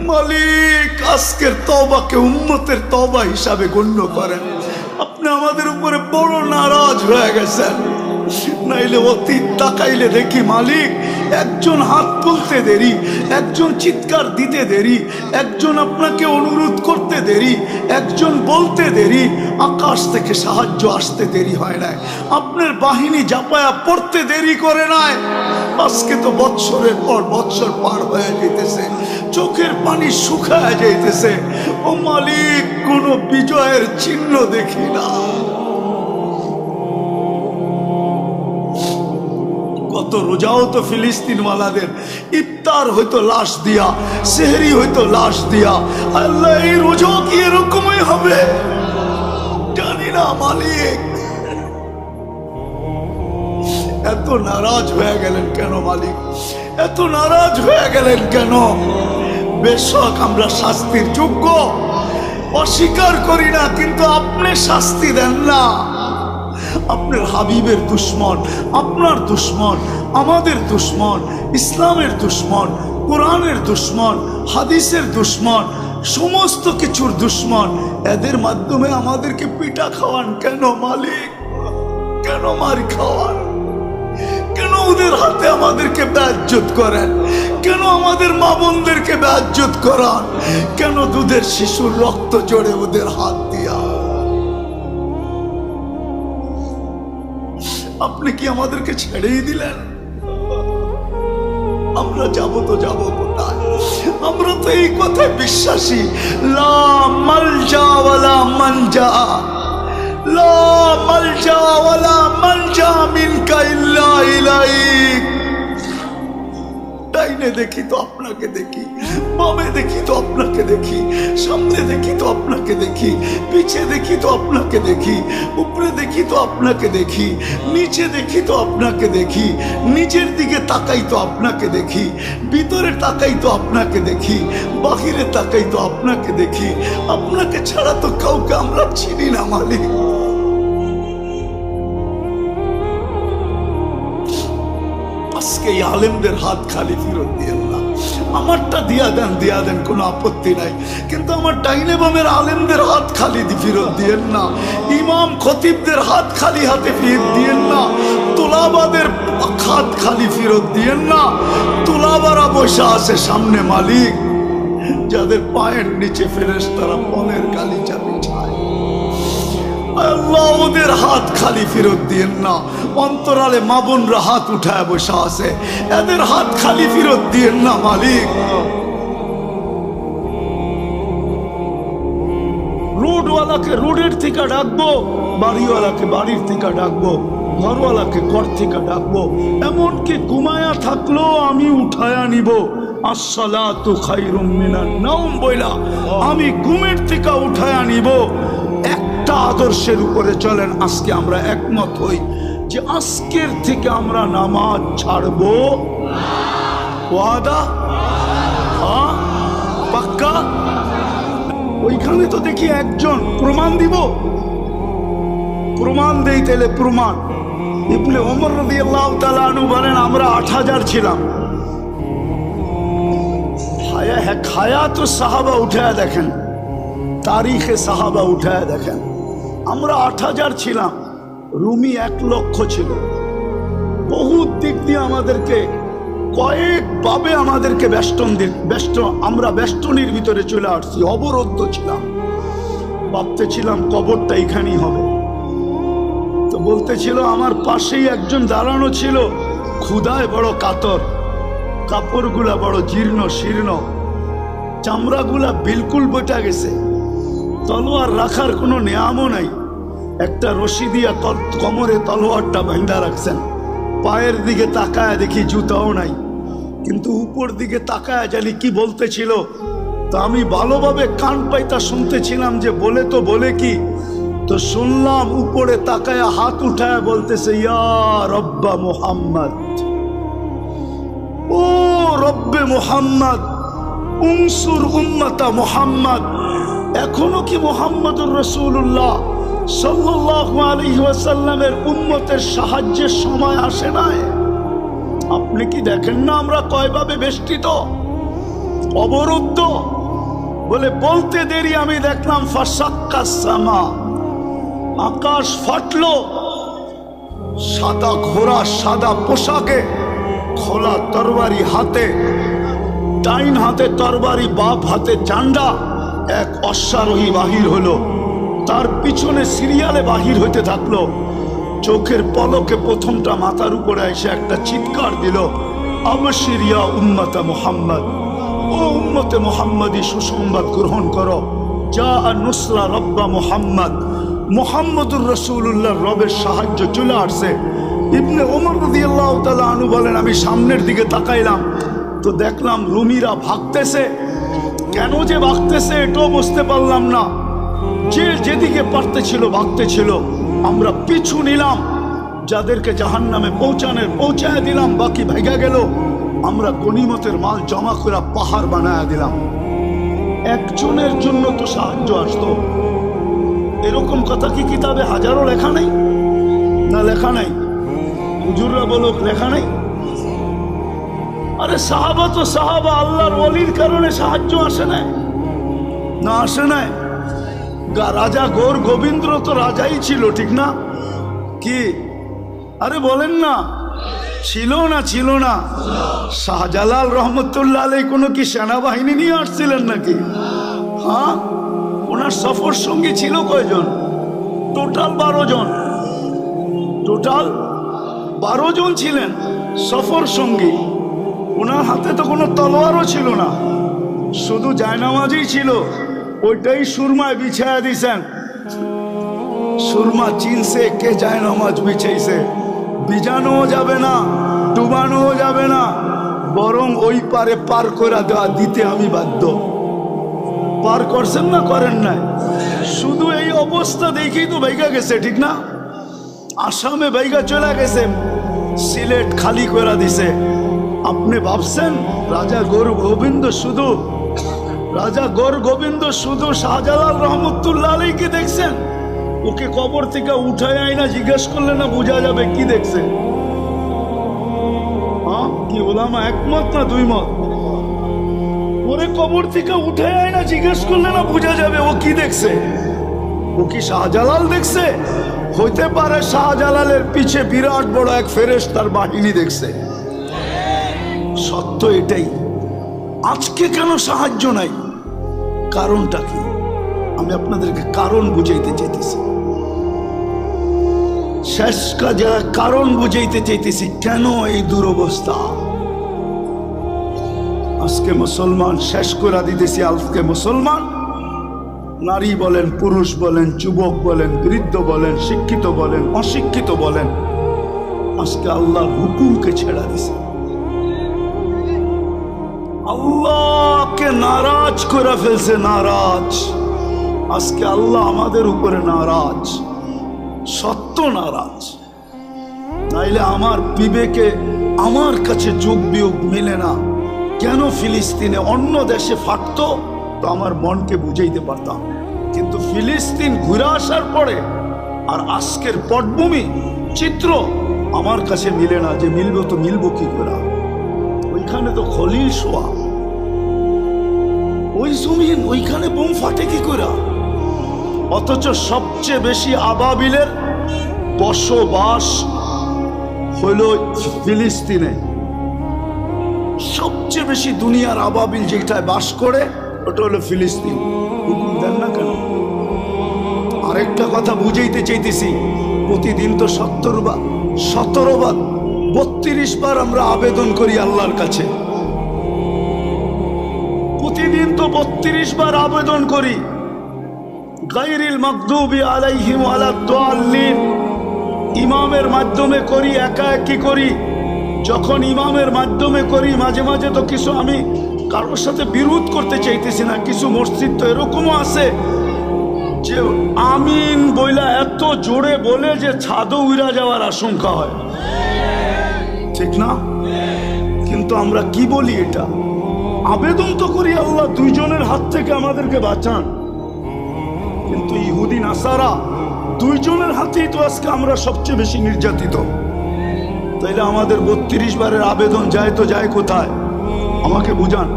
মালিক আজকের তওবাকে উম্মতের তওবা হিসাবে গণ্য করেন। আপনি আমাদের উপরে বড় নারাজ হয়ে গেছেন। নাইলে অতীত তাকাইলে দেখি মালিক, একজন হাত তুলতে দেরি, একজন চিৎকার দিতে দেরি, একজন আপনাকে অনুরোধ করতে দেরি, একজন বলতে দেরি, আকাশ থেকে সাহায্য আসতে দেরি হয় নাই। আপনার বাহিনী জাপায়া পড়তে দেরি করে নাই। আজকে তো বৎসরের পর বৎসর পার হয়ে যেতেছে, চোখের পানি শুকায় যাইতেছে। ও মালিক, কোনো বিজয়ের চিহ্ন দেখি না। কত রোজাও তো ফিলিস্তিনওয়ালাদের ইফতার হইতো লাশ দিয়া, সেহরি হইতো লাশ দিয়া। আল্লাহ, এই রোজাও কি এরকমই হবে? জানি না মালিক। এত নারাজ হয়ে গেলেন কেন মালিক? এত নারাজ হয়ে গেলেন কেন? বেশক আমরা শাস্তির যোগ্য, অস্বীকার করি না, কিন্তু আপনি শাস্তি দেন না। আপনার হাবিবের দুশ্মন, আপনার দুশ্মন, আমাদের দুশ্মন, ইসলামের দুশ্মন, কোরআনের দুশ্মন, হাদিসের দুশ্মন, সমস্ত কিছুর দুশ্মন, এদের মাধ্যমে আমাদেরকে পিটা খাওয়ান কেন মালিক? কেন মার খাওয়ান? কেন ওদের হাতে আমাদেরকে বেইজ্জত করেন? কেন আমাদের মা বোনদেরকে বেইজ্জত করান? কেন দুধের শিশুর রক্ত জড়ে ওদের হাত দিয়া? আপনি কি আমাদেরকে ছেড়েই দিলেন? আমরা যাব তো যাব কোথায়? আমরা তো এই কথায় বিশ্বাসী, লা মালজা ওয়ালা মানজা, লা মালজা ওয়ালা মানজা মিনকা ইল্লা ইলাইক। ডাইনে দেখি তো আপনাকে দেখি, বামে দেখি তো আপনাকে দেখি, সামনে দেখি তো আপনাকে দেখি, পিছে দেখি তো আপনাকে দেখি, উপরে দেখি তো আপনাকে দেখি, নিচে দেখি তো আপনাকে দেখি, নিচের দিকে তাকাই তো আপনাকে দেখি, ভিতরে তাকাই তো আপনাকে দেখি, বাহিরে তাকাই তো আপনাকে দেখি। আপনাকে ছাড়া তো কাউকে আমরা চিনি না মালিক। আজকে এই আলেমদের হাত খালি ফেরত দিয়েন না। আমারটা দিয়া দেন, কোনো আপত্তি নাই, কিন্তু আমার ডাইনে বামের আলেমদের হাত খালি ফেরত দিয়েন না। ইমাম খতিবদের হাত খালি হাতে ফেরত দিয়েন না। তোলাবাদের হাত খালি ফেরত দিয়েন না। তোলাবারা বসে আছে সামনে মালিক, যাদের পায়ের নিচে ফেরেশতারা পনের গালিচা বিছায়। আল্লাহ, ওদের হাত খালি ফেরত দিয়েন না। অন্তরালে মা বোনরা হাত উঠায় বসে আছে, এদের হাত খালি ফেরত দিয়েন না মালিক। রোডওয়ালাকে রোডের থেকে ডাকবো, বাড়িওয়ালাকে বাড়ির থেকে ডাকবো, ঘরওয়ালাকে ঘর থেকে ডাকবো, এমনকি ঘুমায়া থাকলেও আমি উঠায়া নিব। আসসালাতু খায়রুম মিনান নাওম বইলা আমি ঘুমের থেকে উঠায়া নিব। একটা আদর্শের উপরে চলেন, আজকে আমরা একমত হই যে আজকের থেকে আমরা নামাজ ছাড়বো। ওয়াদা? হ্যাঁ, পাক্কা? ওইখানে তো দেখি একজন প্রমাণ দিব, প্রমাণ দেই তাহলে প্রমাণ। ইবনে ওমর রাদিয়াল্লাহু তাআলা আনহু বলেন, আমরা 8000 ছিলাম। হায়াত সাহাবা উঠায় দেখেন, তারিখে সাহাবা উঠায় দেখেন, আমরা 8000 ছিলাম, রুমি 1,00,000 ছিল। বহুত দিক দিয়ে আমাদেরকে কয়েকভাবে আমাদেরকে আমরা বেষ্টনীর ভিতরে চলে আসছি, অবরুদ্ধ ছিলাম। ভাবতেছিলাম কবরটা এখানেই হবে। তো বলতেছিল, আমার পাশেই একজন দাঁড়ানো ছিল, ক্ষুধায় বড় কাতর, কাপড়গুলা বড় জীর্ণ শীর্ণ, চামড়াগুলা বিলকুল বটা গেছে, তলোয়ার রাখার কোনো নিয়ামও নাই। একটা রশি দিয়া কোমরে তলোয়ারটা বাঁধা রাখছেন। পায়ের দিকে তাকায় দেখি জুতাও নাই, কিন্তু উপর দিকে তাকায় জানি কি বলতেছিল। তো আমি ভালোভাবে কান পাইতা শুনতেছিলাম যে বলে কি। তো শুনলাম উপরে তাকায় হাত উঠায় বলতেছে, ইয়া রব্বা মুহাম্মদ, ও রব্বে মুহাম্মদ, উনসুর উম্মতা মুহাম্মদ। এখনো কি মুহাম্মদুর রাসূলুল্লাহ সাল্লাল্লাহু আলাইহি ওয়াসাল্লামের উম্মতের সাহায্যের সময় আসে নাই? আপনি কি দেখেন না আমরা কয়ভাবে বেষ্টিত? অবরুদ্ধ বলে বলতে দেরি আমি দেখলাম ফাসাক্কা সামা, আকাশ ফাটলো। সাদা ঘোড়া সাদা পোশাকে, খোলা তরবারি হাতে, ডাইন হাতে তরবারি বাপ হাতে চান্ডা, এক অশ্বারোহী বাহির হলো। তার পিছনে সিরিয়ালে বাহির হইতে থাকলো। চোখের পলকে প্রথমটা মাথার উপরে এসে একটা চিৎকার দিল, আবশির ইয়া উম্মতে মুহাম্মদ, ও উম্মতে মুহাম্মদী সুসংবাদ গ্রহণ করো, যা নুসরা রব্বা মুহাম্মদ, মুহাম্মদুর রাসূলুল্লাহ রবের সাহায্য চলে আসছে। ইবনে ওমর রাদিয়াল্লাহু তাআলা আনহু বলেন, আমি সামনের দিকে তাকাইলাম তো দেখলাম রুমিরা ভাগতেছে। কেন যে ভাগতেছে এটাও বুঝতে পারলাম না। যে যেদিকে পারতেছিল ভাগতেছিল। আমরা পিছু নিলাম, যাদেরকে জাহান্নামে পৌঁছায় দিলাম, বাকি ভেগে গেল। আমরা গনিমতের মাল জমা করে পাহাড় বানায় দিলাম। একজনের জন্য তো সাহায্য আসতো, এরকম কথা কি কিতাবে হাজারো লেখা নেই? না লেখা নাই? হুজুররা বলুক লেখা নাই? আরে সাহাবা তো সাহাবা, আল্লাহর ওলির কারণে সাহায্য আসে না? না আসে নাই? রাজা গৌর গোবিন্দ তো রাজাই ছিল, ঠিক না? কি আরে বলেন না, ছিল না? ছিল না? শাহজালাল রহমতুল্লাহ আলাইহি কোনো কি সেনাবাহিনী নিয়ে আসছিলেন নাকি? হ্যাঁ, ওনার সফর সঙ্গী ছিল কয়জন? টোটাল 12 জন। টোটাল 12 জন ছিলেন সফর সঙ্গী। ওনার হাতে তো কোনো তলোয়ারও ছিল না, শুধু জায়নামাজই ছিল। ওইটাই সুরমায় বিছায়া দিছেন। সুরমা চিনছে কে জায়নামাজ বিছাইছে। বিজানোও যাবে না, ডুবানোও যাবে না, বরং ওই পারে পার করে দেওয়া দিতে আমি বাধ্য। পার করছেন না করেন নাই? শুধু এই অবস্থা দেখেই তো বাইগা গেছে, ঠিক না? আসামে বাইগা চলে গেছে, সিলেট খালি করে দিছে। আপনি ভাবছেন রাজা গৌর গোবিন্দ শুধু শাহজালাল রহমতুল্লাহ আলাইহি দেখছেন? ওকে কবর থেকে উঠায় আইনা জিজ্ঞেস করলে না বোঝা যাবে কি দেখছে? হ্যাঁ, কি ওলামা একমত না দুই মত? ওরে কবর থেকে উঠায় আইনা জিজ্ঞেস করলে না বোঝা যাবে ও কি দেখছে? ও কি শাহজালাল দেখছে? হইতে পারে শাহজালালের পিছে বিরাট বড় এক ফেরেশতার বাহিনী দেখছে। সত্য এটাই। আজকে কেন সাহায্য নাই? কারণটা কি? আমি আপনাদেরকে কারণ বুঝাইতে চাইতেছি। শেষ কাজে কারণ বুঝাইতে চাইতেছি, কেন এই দুরবস্থা। আজকে মুসলমান শেষ করে দিতেছি। আজকে মুসলমান নারী বলেন, পুরুষ বলেন, যুবক বলেন, বৃদ্ধ বলেন, শিক্ষিত বলেন, অশিক্ষিত বলেন, আজকে আল্লাহর হুকুমকে ছেড়ে দিছে। আল্লাহকে নারাজ করে ফেলছে। নারাজ। আজকে আল্লাহ আমাদের উপরে নারাজ, সত্য নারাজ। নাইলে আমার বিবেকে আমার কাছে যোগ বিয়োগ মিলে না। কেন ফিলিস্তিনে অন্য দেশে ফাটতো তো আমার মনকে বুঝাইতে পারতাম, কিন্তু ফিলিস্তিন ঘুরে আসার পরে আর আজকের পটভূমি চিত্র আমার কাছে মিলে না। যে মিলবো তো মিলবো কি করে? ওইখানে তো খলিল শোয়া, ওই জমিন, ওইখানে বোম ফাটে কি করে? অথচ সবচেয়ে বেশি আবাবিলের বসবাস হইল ফিলিস্তিনে। সবচেয়ে বেশি দুনিয়ার আবাবিল যেটায় বাস করে ওটা হলো ফিলিস্তিন। হুকুম দেন না কেন? আরেকটা কথা বুঝাইতে চাইতেছি। প্রতিদিন তো 17 বার 32 বার আমরা আবেদন করি আল্লাহর কাছে। প্রতিদিন তো 32 বার আবেদন করি, গায়রিল মাগদুবি আলাইহিম ওয়ালাদ-দাল্লিন। ইমামের মাধ্যমে করি, একা একই করি। যখন ইমামের মাধ্যমে করি, মাঝে মাঝে তো কিছু, আমি কারোর সাথে বিরোধ করতে চাইতেছি না, কিছু মসজিদ তো এরকমও আছে যে আমিন বইলা এত জোরে বলে যে ছাদও উড়া যাওয়ার আশঙ্কা হয়, ঠিক না? কিন্তু আমরা কি বলি? এটা আবেদন তো করি, আল্লাহ দুইজনের হাত থেকে আমাদেরকে বাঁচান। কিন্তু ইহুদি নাসারা দুইজনের হাতেই তো আজকে আমরা সবচেয়ে বেশি নির্যাতিত। তাইলে আমাদের 32 বারের আবেদন যায় তো যায় কোথায়? আমাকে বুঝান।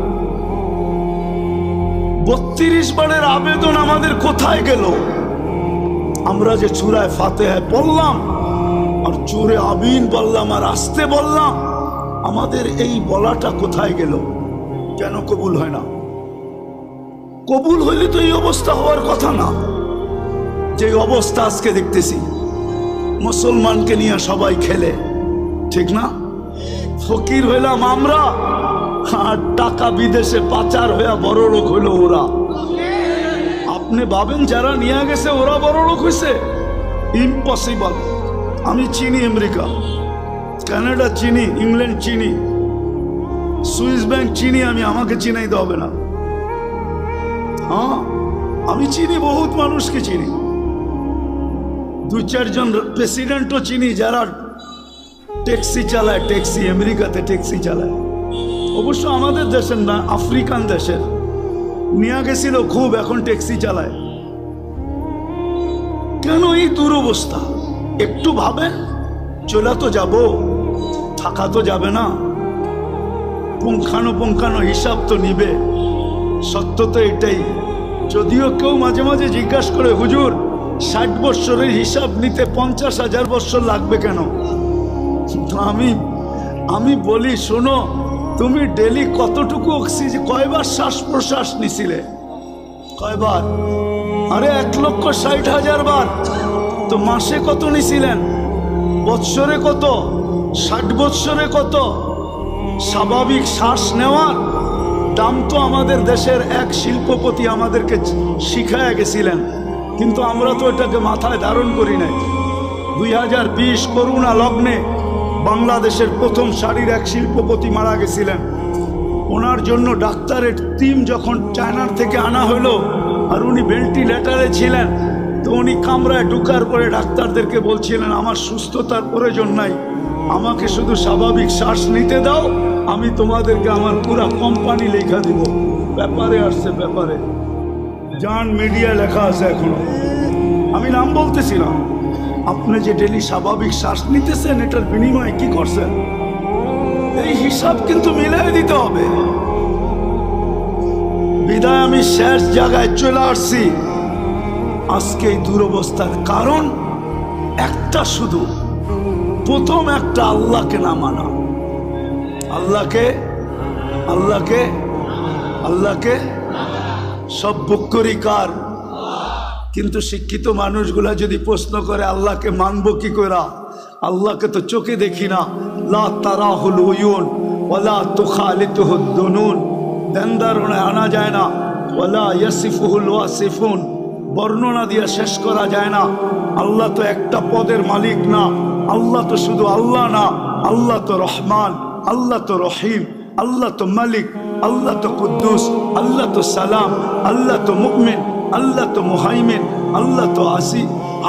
32 বারের আবেদন আমাদের কোথায় গেল? আমরা যে সূরা ফাতিহা পড়লাম আর জোরে আমিন বললাম আর আস্তে বললাম, আমাদের এই বলাটা কোথায় গেল? কেন কবুল হয় না? কবুল হইলে তো এই অবস্থা হওয়ার কথা না। যে অবস্থা আজকে দেখতেছি, মুসলমানকে নিয়ে সবাই খেলে, ঠিক না? ফকির হইলাম আমরা, আর টাকা বিদেশে পাচার হইয়া বড় লোক হইল ওরা। আপনি ভাবেন যারা নিয়ে গেছে ওরা বড় লোক হয়েছে? ইম্পসিবল। আমি চিনি আমেরিকা, কানাডা চিনি, ইংল্যান্ড চিনি, সুইস ব্যাংক চিনি, আমি আমাকে চিনাইতে হবে না। হ্যাঁ, আমি চিনি, বহুত মানুষকে চিনি, 2-4 জন প্রেসিডেন্টও চিনি যারা ট্যাক্সি চালায়, ট্যাক্সি আমেরিকাতে ট্যাক্সি চালায়। অবশ্য আমাদের দেশের না, আফ্রিকান দেশের। নিয়ে গেছিল খুব, এখন ট্যাক্সি চালায়। কেন এই দুরবস্থা? একটু ভাবেন, চলে তো যাব, থাকা তো যাবে না, পুঙ্খানো হিসাব তো নিবে। সত্য তো এটাই। যদিও কেউ মাঝে মাঝে জিজ্ঞাসা করে, হুজুর 60 বৎসরের হিসাব নিতে 50,000 বৎসর লাগবে কেন? আমি বলি, শোনো, তুমি ডেলি কতটুকু অক্সিজেন, কয়বার শ্বাস প্রশ্বাস নিছিলে? কয়বার? আরে 1,60,000 বার। তো মাসে কত নিছিলেন? বৎসরে কত? 60 বৎসরে কত? স্বাভাবিক শ্বাস নেওয়ার দাম তো আমাদের দেশের এক শিল্পপতি আমাদেরকে শিখায় গেছিলেন, কিন্তু আমরা তো এটাকে মাথায় ধারণ করি নাই। 2020 করোনা লগ্নে বাংলাদেশের প্রথম সারির এক শিল্পপতি মারা গেছিলেন। ওনার জন্য ডাক্তারের টিম যখন চায়নার থেকে আনা হলো, আর উনি ভেন্টিলেটারে ছিলেন, তো উনি কামরায় ঢুকার পরে ডাক্তারদেরকে বলছিলেন, আমার সুস্থতার প্রয়োজন নাই, আমাকে শুধু স্বাভাবিক শ্বাস নিতে দাও, আমি তোমাদেরকে আমার পুরা কোম্পানি লেখা দিব। ব্যাপারে আসছে, ব্যাপারে জান, মিডিয়া লেখা আছে এখনো, আমি নাম বলতেছি না। আপনি যে ডেলি স্বাভাবিক শ্বাস নিতেছেন, এটার বিনিময়ে কি করছেন? এই হিসাব কিন্তু মিলাই দিতে হবে। বিদায় আমি শেষ জায়গায় চলে আসছি। আজকে এই দুরবস্থার কারণ একটা, শুধু প্রথম একটা, আল্লাহকে না মানা। আল্লাহকে সব বুক করি কার? কিন্তু শিক্ষিত মানুষগুলা যদি প্রশ্ন করে আল্লাহকে মানবো কি করে, আল্লাহকে তো চোখে দেখি না, লা তারাহুল উয়ুন ওয়ালা তুখালিতুহুদ দুনুন, ধ্যানধারণে আনা যায় না, ওয়ালা ইয়াসিফুহুল ওয়াসিফুন, বর্ণনা দিয়ে শেষ করা যায় না। আল্লাহ তো একটা পদের মালিক না, আল্লাহ তো শুধু আল্লাহ না, আল্লাহ তো রহমান, আল্লাহ তো রহিম, আল্লাহ তো মালিক, আল্লাহ তো কুদ্দুস, আল্লাহ তো সালাম, আল্লাহ তো মুমিন, আল্লাহ তো মুহাইমিন, আল্লাহ তো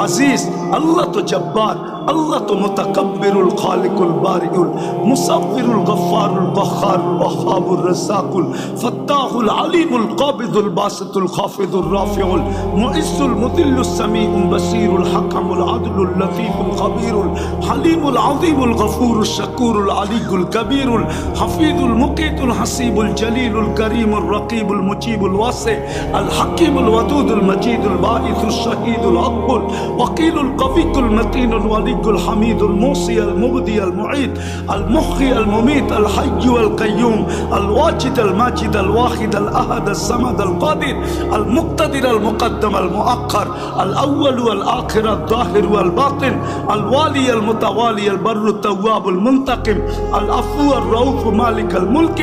আজিজ, আল্লাহ তো জব্বার, আল্লাহ তো মুতাকাব্বিরুল খালিকুল বারিউল মুসাব্বিরুল গফফারুল কহ্হারুল ওয়াহ্হাবুর রাজ্জাকুল ফাত্তাহুল আলিমুল কাবিদুল বাসিতুল খাফিদুর রাফিউল মুইজ্জুল মুদিল্লুস সামিউল বাসিরুল হাকামুল আদলুল লতীফুল খবীরুল হালিমুল আযীমুল গফুরুশ শাকুরুল আলিয়ুল কবীরুল হাফিজুল মুকিতুল হাসিবুল জলিলুল করিমুর রকিবুল মুজিবুল ওয়াসি আল হাকিমুল ওয়াদুদুল মজিদুল বাঈসুশ শাহীদুল আকবুল ওয়াকিলুল কবিকুল মতিনুল ওয়ালি الحميد الموصي المبدي المعيد المحيي المميت الحي والقيوم الواجد الماجد الواحد الأحد الصمد القادر المقتدر المقدم المؤخر الأول والآخر الظاهر والباطن الوالي المتوالي البر التواب المنتقم العفو الرؤوف مالك الملك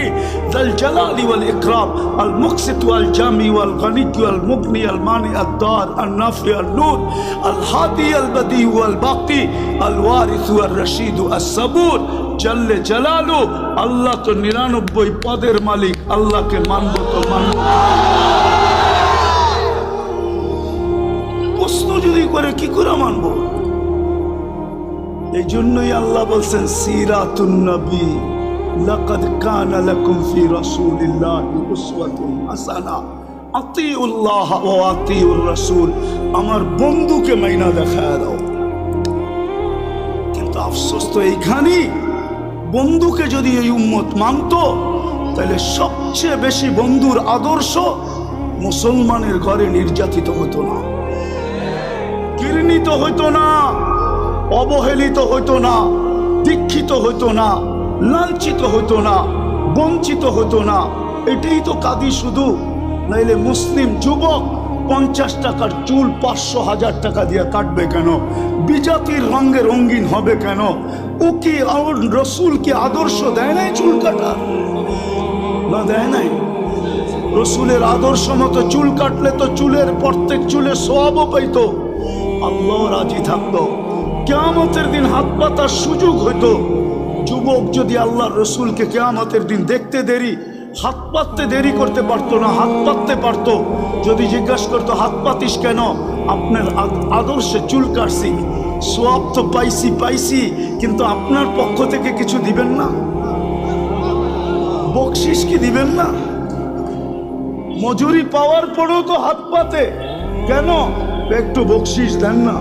ذا الجلال والإكرام المقسط والجامي والغني والمغني المانع الدار النافع النور الهادي البديع والباقي الوارث والرشيد الصبور জল্লে জালালু। আল্লাহ তো 99 পদের মালিক, আল্লাহকে মানব তো মানব। প্রশ্ন যদি করে কি করে মানব? এই জন্যই আল্লাহ বলছেন সিরাতুন নবী, লাকাদ কানা লাকুম ফি রাসূলিল্লাহি উসওয়াতুন হাসানাহ, আতিউল্লাহ ওয়া আতিউর রাসূল। আমার বন্ধুকে মাইনা দেখায় দাও। আফসোস তো এইখানেই, বন্ধুকে যদি এই উম্মত মানত, তাহলে সবচেয়ে বেশি বন্ধুর আদর্শ মুসলমানের ঘরে নির্যাতিত হতো না, ঘৃণিত হতো না, অবহেলিত হতো না, দীক্ষিত হতো না, লাঞ্ছিত হতো না, বঞ্চিত হতো না। এটাই তো কাঁদি শুধু। নাইলে মুসলিম যুবক 50 টাকার চুল 500-1000 টাকা দিয়ে কাটবে কেন? বিজাতির রঙে রঙিন হবে কেন? ও কি রসুল কি আদর্শ দেয় নাই চুল কাটার? না, দেয় নাই। রসুলের আদর্শ মতো চুল কাটলে তো চুলের প্রত্যেক চুলে সওয়াবও পাইতো, আল্লাহ রাজি থাকতো, কিয়ামতের দিন হাত পাতার সুযোগ হইতো। যুবক যদি আল্লাহর রসুলকে কিয়ামতের দিন দেখতে দেরি, হাত পাততে দেরি করতে পারতো না, হাত পাততে পারতো। যদি জিজ্ঞাসা করতো হাত পাতিস কেন? আপনার আদর্শে চুল কাটছি, সওয়াব তো পাইছি, কিন্তু আপনার পক্ষ থেকে কিছু দিবেন না? বকশিস কি দিবেন না? মজুরি পাওয়ার পরেও তো হাত পাতে কেন? একটু বকশিস দেন না।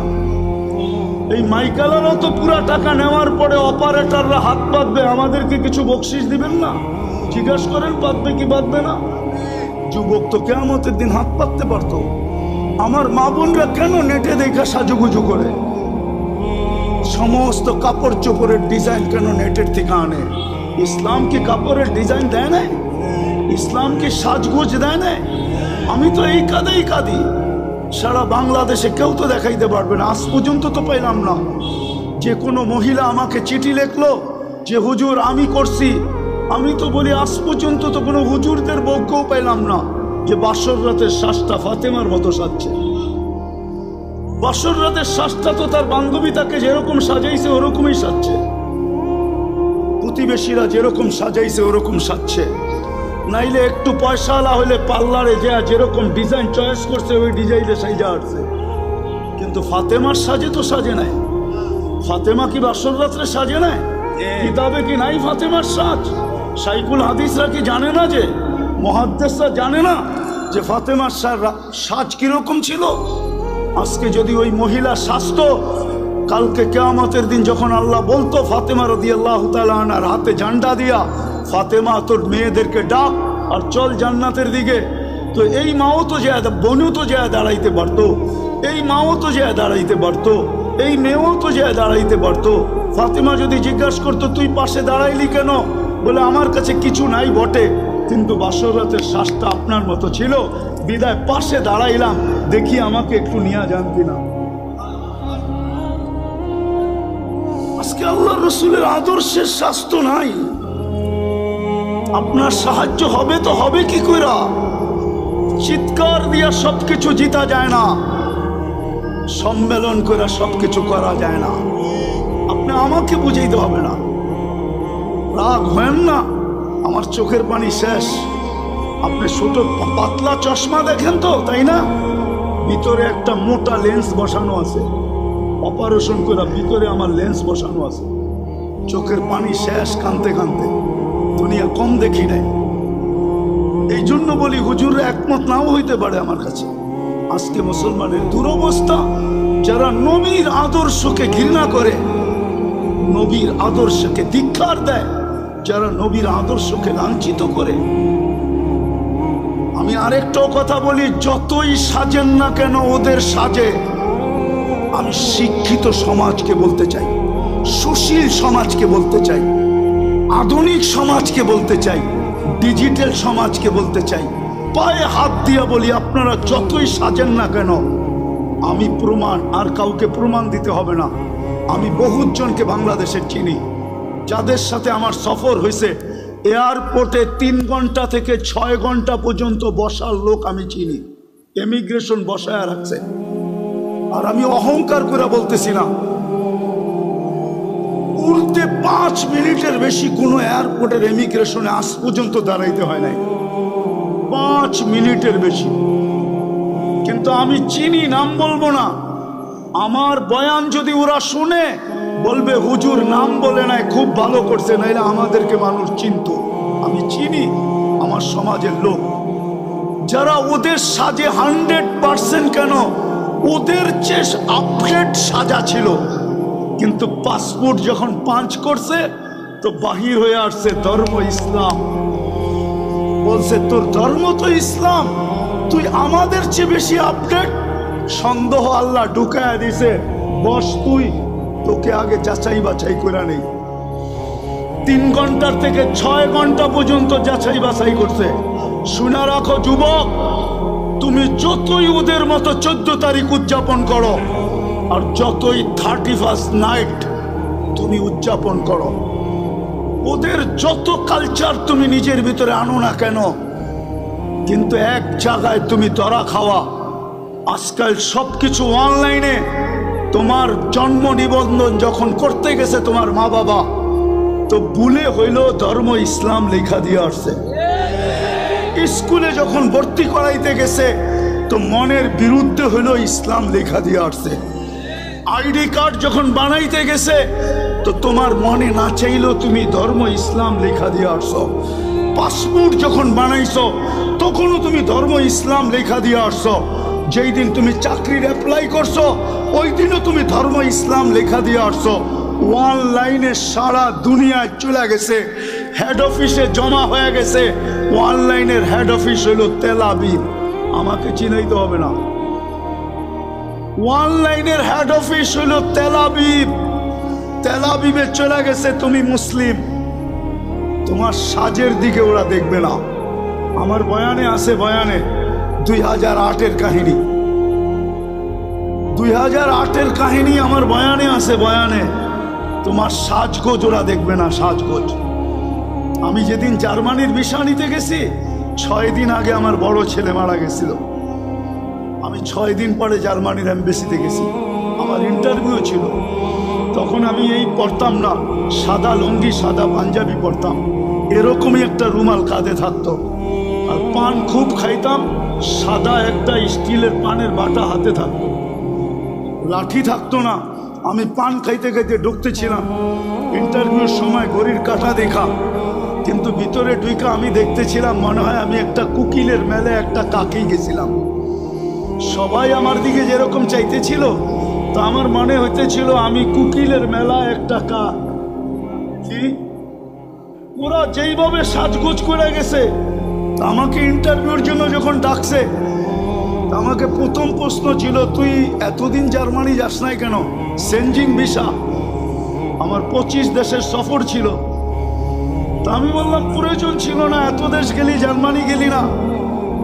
এই মাইকালারও তো পুরা টাকা নেওয়ার পরে অপারেটররা হাত পাতবে, আমাদেরকে কিছু বকশিস দিবেন না? জিজ্ঞাসা করেন পাতবে কি পাতবে না? যুবক তো কিয়ামতের দিন হাত পাততে পারতো। আমার মা বোনরা কেন নেটে দেখা সাজুগুজু করে? সমস্ত কাপড় চোপড়ের ডিজাইন কেন নেটের থেকে আনে? ইসলাম কি কাপড়ের ডিজাইন দেয় না? ইসলাম কি সাজগোজ দেয় না? আমি তো এই কাঁদি। সারা বাংলাদেশে কেউ তো দেখাইতে পারবে না, আজ পর্যন্ত তো পাইলাম না যে কোনো মহিলা আমাকে চিঠি লিখলো যে হুজুর আমি করছি। আমি তো বলি আজ পর্যন্ত তো কোনো হুজুরদের বউকেও পাইলাম না যে বাসর রাতের শ্বাসটা ফাতেমার মতো সাজছে। বাসর রাতের শ্বাসটা তো তার বান্ধবী তাকে যেরকম সাজাইছে ওরকমই সাজছে, প্রতিবেশীরা যেরকম সাজাইছে ওরকম সাজছে। নাইলে একটু পয়সাওয়ালা হলে পার্লারে যা যেরকম ডিজাইন চয়েস করছে ওই ডিজাইনে সাজা আসছে। কিন্তু ফাতেমার সাজে তো সাজে নাই। ফাতেমা কি বাসর রাত্রে সাজে নাই? কিতাবে কি নাই ফাতেমার সাজ? শাইখুল হাদিসরা কি জানে না, যে মুহাদ্দিসরা জানে না যে ফাতেমার সাজ কিরকম ছিল? আজকে যদি ওই মহিলা সাজতো, কালকে কিয়ামতের দিন যখন আল্লাহ বলতো ফাতেমা রাদিয়াল্লাহু তাআলা আনহার হাতে ঝান্ডা দিয়া, ফাতেমা তোর মেয়েদেরকে ডাক আর চল জান্নাতের দিকে, তো এই মাও তো যায়, বোনও তো যায় দাঁড়াইতে পারতো, এই মাও তো যায় দাঁড়াইতে পারতো, এই মেয়েও তো যায় দাঁড়াইতে পারতো। ফাতেমা যদি জিজ্ঞাসা করতো তুই পাশে দাঁড়াইলি কেন? বলে আমার কাছে কিছু নাই বটে, কিন্তু বাসর রাতের শ্বাসটা আপনার মতো ছিল, বিদায় পাশে দাঁড়াইলাম, দেখি আমাকে একটু নিয়ে যান কিনা। আজকে আল্লাহ রসুলের আদর্শের স্বাস্থ্য নাই। আপনার সাহায্য হবে তো হবে কি কইরা? চিৎকার দিয়া সবকিছু জিতা যায় না, সম্মেলন করে সবকিছু করা যায় না। আপনি আমাকে বুঝাইতে হবে না, রাগ হেন না, আমার চোখের পানি শেষ। আপনি ছোট পাতলা চশমা দেখেন তো, তাই না? ভিতরে একটা মোটা লেন্স বসানো আছে, অপারেশন করে ভিতরে আমার লেন্স বসানো আছে। চোখের পানি শেষ, কানতে কানতে। দুনিয়া কম দেখি নাই, এই জন্য বলি হুজুররা একমত নাও হইতে পারে আমার কাছে। আজকে মুসলমানের দুরবস্থা, যারা নবীর আদর্শকে ঘৃণা করে, নবীর আদর্শকে ধিক্কার দেয়, যারা নবীর আদর্শকে লাঞ্ছিত করে। আমি আরেকটাও কথা বলি, যতই সাজেন না কেন ওদের সাজে, আমি শিক্ষিত সমাজকে বলতে চাই, সুশীল সমাজকে বলতে চাই, আধুনিক সমাজকে বলতে চাই, ডিজিটাল সমাজকে বলতে চাই, পায়ে হাত দিয়ে বলি আপনারা যতই সাজেন না কেন, আমি প্রমাণ, আর কাউকে প্রমাণ দিতে হবে না। আমি বহুত জনকে বাংলাদেশের চিনি, যাদের সাথে আমার সফর হয়েছে। এয়ারপোর্টে 3 ঘন্টা থেকে 6 ঘন্টা পর্যন্ত বসার লোক আমি চিনি, ইমিগ্রেশন বসায় রাখছে। আর আমি অহংকার করে বলতেছি না, উল্টে 5 মিনিটের বেশি কোনো এয়ারপোর্টের ইমিগ্রেশনে আজ পর্যন্ত দাঁড়াইতে হয় নাই, 5 মিনিটের বেশি। কিন্তু আমি চিনি, নাম বলবো না। আমার বয়ান যদি ওরা শুনে বলবে হুজুর নাম বলে নাই, খুব ভালো করছে, নাইলে আমাদেরকে মানুষ চিনত। আমি চিনি আমার সমাজের লোক, যারা ওদের সাজে 100% কেন, ওদের চেয়ে আপডেট সাজা ছিল, কিন্তু পাসপোর্ট যখন পাঞ্চ করছে তো বাহির হয়ে আসছে ধর্ম ইসলাম। বলছে তোর ধর্ম তো ইসলাম, তুই আমাদের চেয়ে বেশি আপডেট। সন্দেহ আল্লাহ ঢুকায় দিছে, বস তুই, তোকে আগে যাচাই বাছাই করে নেই। 3 ঘন্টার থেকে 6 ঘন্টা পর্যন্ত যাচাই বাছাই করছে। শুনে রাখো যুবক, তুমি যতই ওদের মতো 14 তারিখ উদযাপন করো আর যতই 31st নাইট তুমি উদযাপন করো, ওদের যত কালচার তুমি নিজের ভিতরে আনো না কেন, কিন্তু এক জায়গায় তুমি ধরা খাওয়া। আজকাল সবকিছু অনলাইনে। তোমার জন্ম নিবন্ধন যখন করতে গেছে তোমার মা বাবা, তো ভুলে হইল ধর্ম ইসলাম লেখা দিয়ে আসছে। স্কুলে যখন ভর্তি করাইতে গেছে, তো মনের বিরুদ্ধে হইল ইসলাম লেখা দিয়ে আসছে। আইডি কার্ড যখন বানাইতে গেছে, তো তোমার মনে না চাইলেও তুমি ধর্ম ইসলাম লেখা দিয়ে আসছো। পাসপোর্ট যখন বানাইছো, তখনও তুমি ধর্ম ইসলাম লেখা দিয়ে আসছো। যেই দিন তুমি চাকরির অ্যাপ্লাই করছো, ওই দিনও তুমি ধর্ম ইসলাম লেখা দিয়ে আসছো। অনলাইনে সারা দুনিয়ায় চলে গেছে, হেড অফিসে জমা হয়ে গেছে। অনলাইনের হেড অফিস হলো তেল আবিব, আমাকে চিনাইতে হবে না। অনলাইনের হেড অফিস হলো তেল আবিব। তেল আবিবে চলে গেছে তুমি মুসলিম, তোমার সাজের দিকে ওরা দেখবে না। আমার বয়ানে আছে, বয়ানে 2008-এর কাহিনী, 2008-এর কাহিনী আমার বয়ানে আছে। বয়ানে তোমার সাজগোজ ওরা দেখবে না, সাজগোজ। আমি যেদিন জার্মানির ভিসা নিতে গেছি, 6 দিন আগে আমার বড় ছেলে মারা গেছিল। আমি 6 দিন পরে জার্মানির এমবেসিতে গেছি, আমার ইন্টারভিউ ছিল। তখন আমি এই পরতাম না, সাদা লুঙ্গি সাদা পাঞ্জাবি পরতাম, এরকমই একটা রুমাল কাঁধে থাকতো। আর পান খুব খাইতাম, সাদা একটা স্টিলের পানের বাটা হাতে থাকতো, লাঠি থাকতো না। আমি পান খাইতে খাইতে ঢুকতেছিলাম। ইন্টারভিউর সময় ঘড়ির কাঁটা দেখা, কিন্তু ভিতরে ঢুকা আমি দেখতেছিলাম মনে হয় আমি একটা কুকিলের মেলে একটা কাকেই গেছিলাম। সবাই আমার দিকে যেরকম চাইতেছিল, তো আমার মনে হইতেছিল আমি কুকিলের মেলা একটা কাক। কি ওরা যেইভাবে সাজগোজ করে গেছে, আমাকে ইন্টারভিউর জন্য যখন ডাকছে, আমাকে প্রথম প্রশ্ন ছিল, তুই এতদিন জার্মানি যাস নাই কেন? সেনজিং ভিসা, আমার 25 দেশের সফর ছিল। তা আমি বললাম প্রয়োজন ছিল না, এত দেশ গেলি, জার্মানি গেলি না,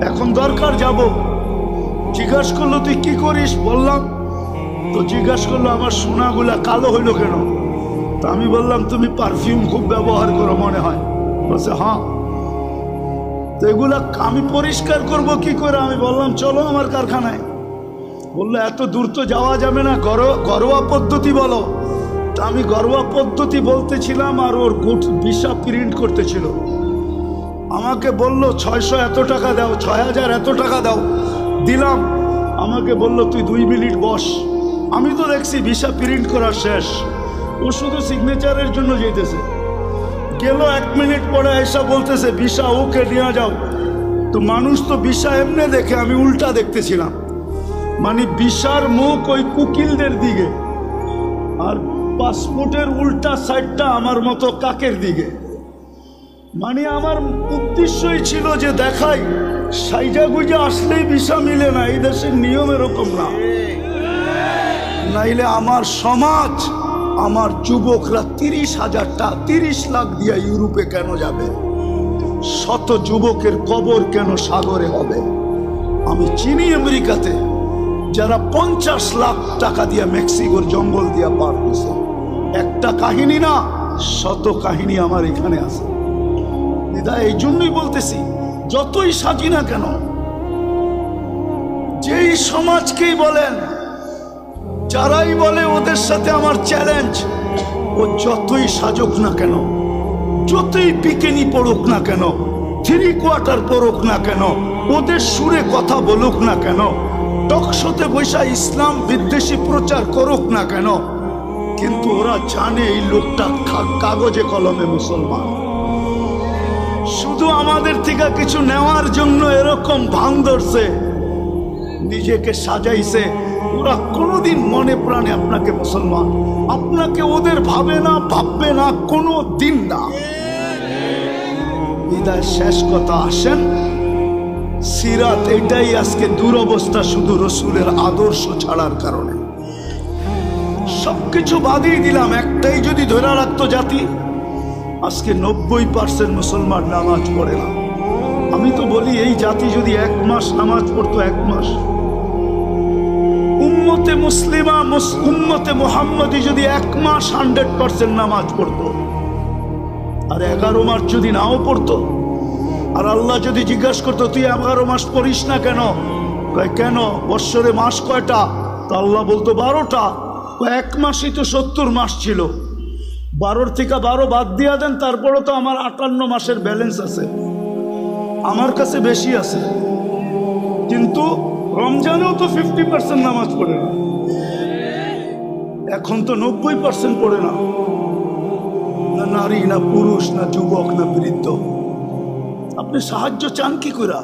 এখন দরকার যাব। জিজ্ঞাসা করলো তুই কি করিস? বললাম। তো জিজ্ঞাসা করলো আমার সোনাগুলা কালো হইলো কেন? তা আমি বললাম তুমি পারফিউম খুব ব্যবহার করো মনে হয়। বলছে হ্যাঁ। তো এগুলা আমি পরিষ্কার করব কি করে? আমি বললাম চলো আমার কারখানায়। বললো এত দূর তো যাওয়া যাবে না, ঘরোয়া পদ্ধতি বলো। তা আমি ঘরোয়া পদ্ধতি বলতেছিলাম, আর ওর ভিসা প্রিন্ট করতেছিল। আমাকে বলল 600 এত টাকা দাও, 6000 এত টাকা দাও। দিলাম। আমাকে বলল তুই 2 মিনিট বস। আমি তো দেখছি ভিসা প্রিন্ট করা শেষ, ও শুধু সিগনেচারের জন্য যেতেছে। গেল 1 মিনিট পরে এসা বলতেছে ভিসা ওকে নিয়ে যাও। তো মানুষ তো ভিসা এমনি দেখে, আমি উল্টা দেখতেছিলাম। মানে ভিসার মুখ ওই কুকিলদের দিকে, আর পাসপোর্টের উল্টা সাইডটা আমার মতো কাকের দিকে। মানে আমার উদ্দেশ্যই ছিল যে দেখাই সাইজা গুজা আসলেই ভিসা মিলে না, এই দেশের নিয়ম এরকম না। নাইলে আমার সমাজ, আমার যুবকরা 30 লাখ দিয়ে ইউরোপে কেন যাবে? শত যুবকের কবর কেন সাগরে হবে? আমি চিনি আমেরিকাতে যারা 50 লাখ টাকা দিয়ে মেক্সিকোর জঙ্গল দিয়ে পার হয়েছে। একটা কাহিনী না, শত কাহিনী আমার এখানে আছে। এই জন্যই বলতেছি, যতই সাজি না কেন, যেই সমাজকেই বলেন, যারাই বলে ওদের সাথে আমার চ্যালেঞ্জ, ও যতই সাজুক না কেন, যতই বিকিনি পড়ুক না কেন, 3 কোয়ার্টার পড়ুক না কেন, ওদের সুরে কথা বলুক না কেন, টকশোতে বৈশা ইসলাম বিদ্বেষী প্রচার করুক না কেন, কিন্তু ওরা জানে এই লোকটা কাগজে কলমে মুসলমান। শুধু আমাদের থেকে কিছু নেওয়ার জন্য এরকম ভান ধরছে, নিজেকে সাজাইছে। ওরা কোনোদিন মনে প্রাণে আপনাকে মুসলমান, আপনাকে ওদের ভাবে না, ভাববে না, কোনো দিন না। বিদায় শেষ কথা, আসেন সিরাত এটাই আজকে দুরবস্থা, শুধু রসুলের আদর্শ ছাড়ার কারণে। সবকিছু বাদই দিলাম, একটাই যদি ধরে রাখতো জাতি, আজকে 90% মুসলমান নামাজ পড়ে না। আমি তো বলি এই জাতি যদি 1 মাস নামাজ পড়তো, 1 মাস, উম্মতে মুসলিমা উম্মতে মুহাম্মদী যদি 1 মাস 100% নামাজ পড়তো, আর 11 মাস যদি নাও পড়তো, আর আল্লাহ যদি জিজ্ঞাসা করতো তুই 11 মাস পড়িস না কেন, কেন বৎসরে মাস কয়টা, তো আল্লাহ বলতো 12টা। 1 মাসই তো 70 মাস ছিল, 12 থেকে 12 বাদ দিয়া দেন, তারপরে তো আমার 58 মাসের ব্যালেন্স আছে, আমার কাছে বেশি আছে। কিন্তু রমজানেও তো 50% নামাজ পড়ে না, এখন তো 90% পড়ে না, না নারী, না পুরুষ, না যুবক, না বৃদ্ধ। আপনি সাহায্য চান কি করে?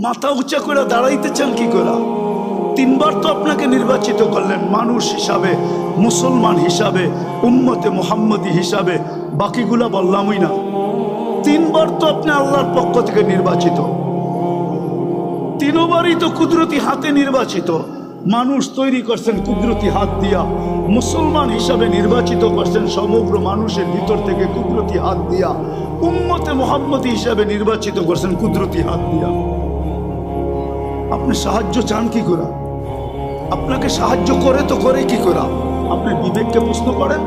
মাথা উঁচা করে দাঁড়াইতে চান কি করে? 3 বার তো আপনাকে নির্বাচিত করলেন মানুষ হিসাবে, মুসলমান হিসাবে, উম্মতে মুহাম্মদী হিসাবে, বাকিগুলা বললামই না। 3 বার তো আপনি আল্লাহর পক্ষ থেকে নির্বাচিত, 3 বারই তো কুদরতি হাতে নির্বাচিত। মানুষ তৈরি করছেন কুদরতি হাত দিয়া, মুসলমান হিসাবে নির্বাচিত করছেন সমগ্র মানুষের ভিতর থেকে কুদরতি হাত দিয়া, উম্মতে মুহাম্মদী হিসাবে নির্বাচিত করছেন কুদরতি হাত দিয়া। আপনি সাহায্য চান কি করে? আপনাকে সাহায্য করে তো করে কি করে? আপনি বিবেককে প্রশ্ন করেন,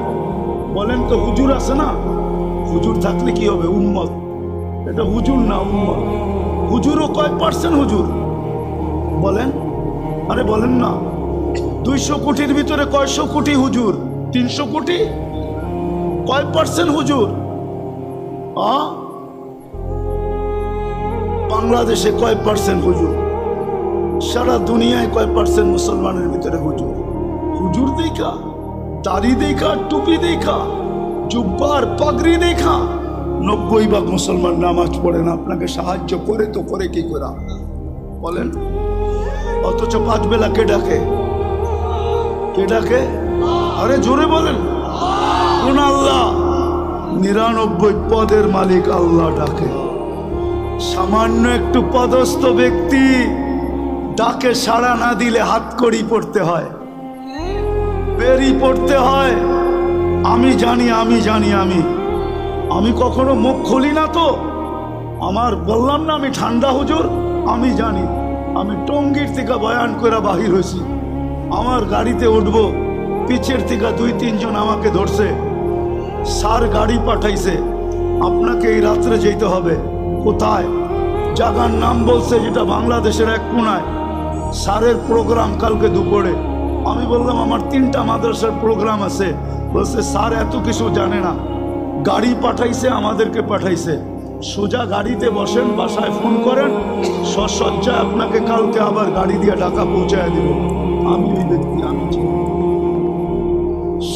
বলেন তো হুজুর আছে না, হুজুর থাকলে কি হবে? উম্মত, এটা হুজুর না উম্মত। হুজুরও কয় পার্সেন্ট হুজুর বলেন? আরে বলেন না, 200 কোটির ভিতরে কয়শো কোটি হুজুর? 300 কোটি? কয় পার্সেন্ট হুজুর? বাংলাদেশে কয় পার্সেন্ট হুজুর? সারা দুনিয়ায় কয় পার্সেন্ট মুসলমানের ভিতরে হুজুর? হুজুর দেখা, দাড়ি দেখা, টুপি দেখা, জুব্বার পাগড়ি দেখা 90% মুসলমান নামাজ পড়ে না। আপনাকে সাহায্য করে তো করে কি করে বলেন? অথচ 5 বেলা কে ডাকে? কে ডাকে? আরে জোরে বলেন। কোন আল্লাহ? 99 পদের মালিক আল্লাহ ডাকে। সামান্য একটু পদস্থ ব্যক্তি ডাকে সাড়া না দিলে হাতকড়ি পড়তে হয়, বেরি পড়তে হয়। আমি জানি, আমি জানি, আমি কখনো মুখ খুলি না তো। আমার বললাম না আমি ঠান্ডা হুজুর, আমি জানি। আমি টঙ্গীর থেকে বয়ান করে বাহির হয়েছি, আমার গাড়িতে উঠবো, পিছের থেকে 2-3 জন আমাকে ধরছে, স্যার গাড়ি পাঠাইছে, আপনাকে এই রাত্রে যেতে হবে। কোথায়? জায়গার নাম বলছে যেটা বাংলাদেশের এক কোনায়। স্যারের প্রোগ্রাম কালকে দুপুরে। আমি বললাম আমার 3টা মাদ্রাসার প্রোগ্রাম আছে। বলছে স্যার এত কিছু জানে না, গাড়ি পাঠাইছে, আমাদেরকে পাঠাইছে। সোজা গাড়িতে বসেন, বাসায় ফোন করেন, সসজ্জায় আপনাকে কালকে আবার গাড়ি দিয়ে ঢাকা পৌঁছায় দিব। আমি ওই ব্যক্তি, আমি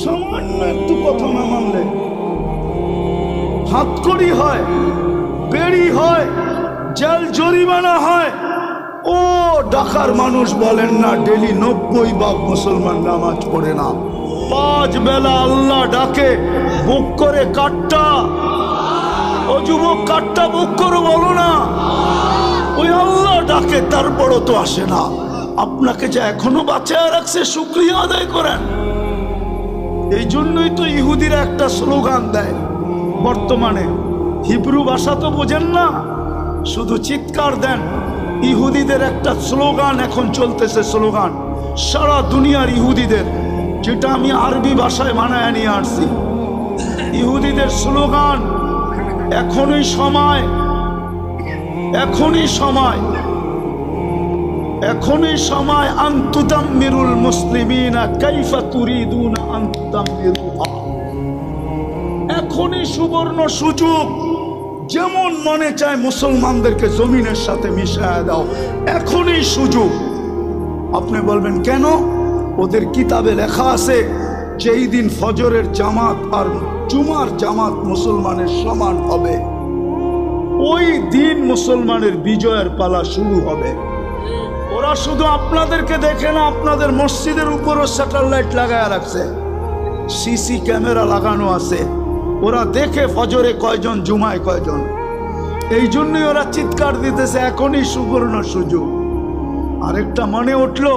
সামান্য একটু কথা না মানলে হাতকড়ি হয়, বেড়ি হয়, জেল জরিমানা হয়। ও ঢাকার মানুষ বলেন না ডেলি 90% মুসলমান নামাজ পড়ে না। 5 বেলা আল্লাহ ডাকে, বুক করে কাটটা। ও যুবক, কাটটা বুক করো বলো না, ওই আল্লাহ ডাকে, তারপরও তো আসে না। আপনাকে যে এখনো বাঁচায় রাখছে, শুকরিয়া আদায় করেন। এই জন্যই তো ইহুদিরা একটা স্লোগান দেয় বর্তমানে। হিব্রু ভাষা তো বোঝেন না, শুধু চিৎকার দেন। ইহুদিদের একটা স্লোগান এখন চলতেছে, স্লোগান সারা দুনিয়ার ইহুদিদের, যেটা আমি আরবি ভাষায় বানায় নিয়ে আসছি। ইহুদিদের স্লোগান, এখনই সময়, এখনই সময়, এখনই সময়। আনতুদাম্মিরুল মুসলিমিনা কাইফা তুরিদুনা আনতুদাম্মিরুহা। এখনই সুবর্ণ সুযোগ, যেমন মনে চায় মুসলমানদেরকে জমিনের সাথে মিশিয়ে দাও, এখনই সুযোগ। আপনি বলবেন কেন? ওদের কিতাবে লেখা আছে যেই দিন ফজরের জামাত আর জুমার জামাত মুসলমানের সমান হবে, ওই দিন মুসলমানের বিজয়ের পালা শুরু হবে। ওরা শুধু আপনাদেরকে দেখে না, আপনাদের মসজিদের উপরও স্যাটেলাইট লাগায় রাখছে, সিসি ক্যামেরা লাগানো আছে। ওরা দেখে ফজরে কয়জন, জুমায় কয়জন। এই জন্যই ওরা চিৎকার দিতেছে, এখনই সুবর্ণ সুযোগ। আরেকটা মনে উঠলো,